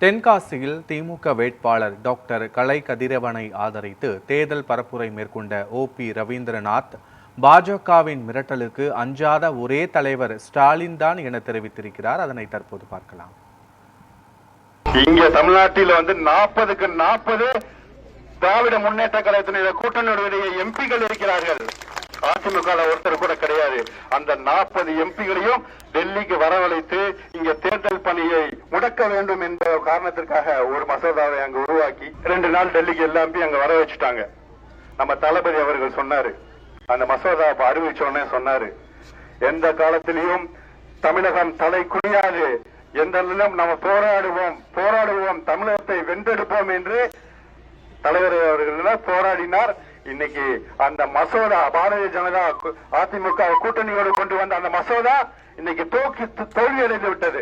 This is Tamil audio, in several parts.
தென்காசியில் திமுக வேட்பாளர் டாக்டர் கலை கதிரவனை ஆதரித்து தேர்தல் பரப்புரை மேற்கொண்ட OP ரவீந்திரநாத் பாஜகவின் மிரட்டலுக்கு அஞ்சாத ஒரே தலைவர் ஸ்டாலின் தான் என தெரிவித்திருக்கிறார். அதனை தற்போது பார்க்கலாம். இங்க தமிழ்நாட்டில் 40க்கு 40 திராவிட முன்னேற்ற கழகத்தினுடைய கூட்டணியுடைய எம்பிகள் இருக்கிறார்கள். அதிமுக ஒருத்தர் கூட கிடையாது. அந்த 40 எம்பிகளையும் டெல்லிக்கு வரவழைத்து இங்க தேர்தல் பணியை முடக்க வேண்டும் என்ற காரணத்திற்காக ஒரு மசோதாவை அங்க உருவாக்கி 2 நாள் டெல்லிக்கு எல்லாமே அங்க வர வச்சுட்டாங்க. நம்ம தளபதி அவர்கள் சொன்னாரு, அந்த மசோதா அறிவிச்ச உடனே சொன்னாரு, எந்த காலத்திலையும் தமிழகம் தலை குனியாது, எந்த நம்ம போராடுவோம் தமிழகத்தை வென்றெடுப்போம் என்று தலைவர் அவர்கள் போராடினார். இன்னைக்கு அந்த மசோதா பாரதிய ஜனதா அதிமுக கூட்டணியோடு கொண்டு வந்த அந்த மசோதா இன்னைக்கு தோல்வியடைந்து விட்டது,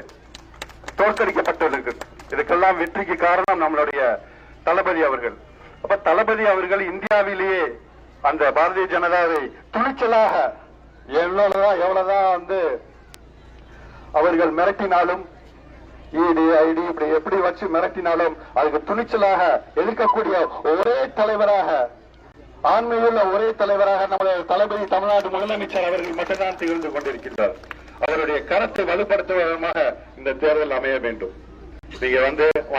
தோற்கடிக்கப்பட்டிருக்கு. இதுக்கெல்லாம் வெற்றிக்கு காரணம் நம்மளுடைய தளபதி அவர்கள். அப்ப தளபதி அவர்கள் இந்தியாவிலேயே அந்த பாரதிய ஜனதாவை துணிச்சலாக எவ்வளவுதான் அவர்கள் மிரட்டினாலும் ED இப்படி எப்படி வச்சு மிரட்டினாலும் அதுக்கு துணிச்சலாக எதிர்க்கக்கூடிய ஒரே தலைவராக, ஆண்மையுள்ள ஒரே தலைவராக நம்முடைய தளபதி தமிழ்நாடு முதலமைச்சர் அவர்கள் மட்டும்தான் திகழ்ந்து கொண்டிருக்கிறார். அவருடைய கருத்தை வலுப்படுத்துவதற்காக இந்த தேர்தல் அமைய வேண்டும். நீங்க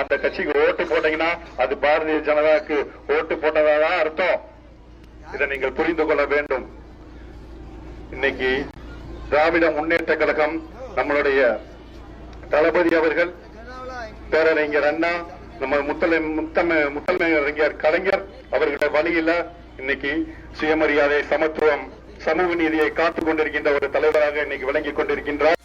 அந்த கட்சிக்கு ஓட்டு போட்டீங்கன்னா அது பாரதிய ஜனதாக்கு ஓட்டு போட்டதான் அர்த்தம். இதை நீங்கள் புரிந்து கொள்ள வேண்டும். இன்னைக்கு திராவிட முன்னேற்ற கழகம், நம்மளுடைய தளபதி அவர்கள், பேரறிஞர் அண்ணா, நம்ம முத்தமிழறிஞர் கலைஞர் அவர்களுடைய வழியில இன்னைக்கு சுயமரியாதை, சமத்துவம், சமூக நீதியை காத்துக் கொண்டிருக்கின்ற ஒரு தலைவராக இன்னைக்கு விளங்கிக் கொண்டிருக்கின்றார்.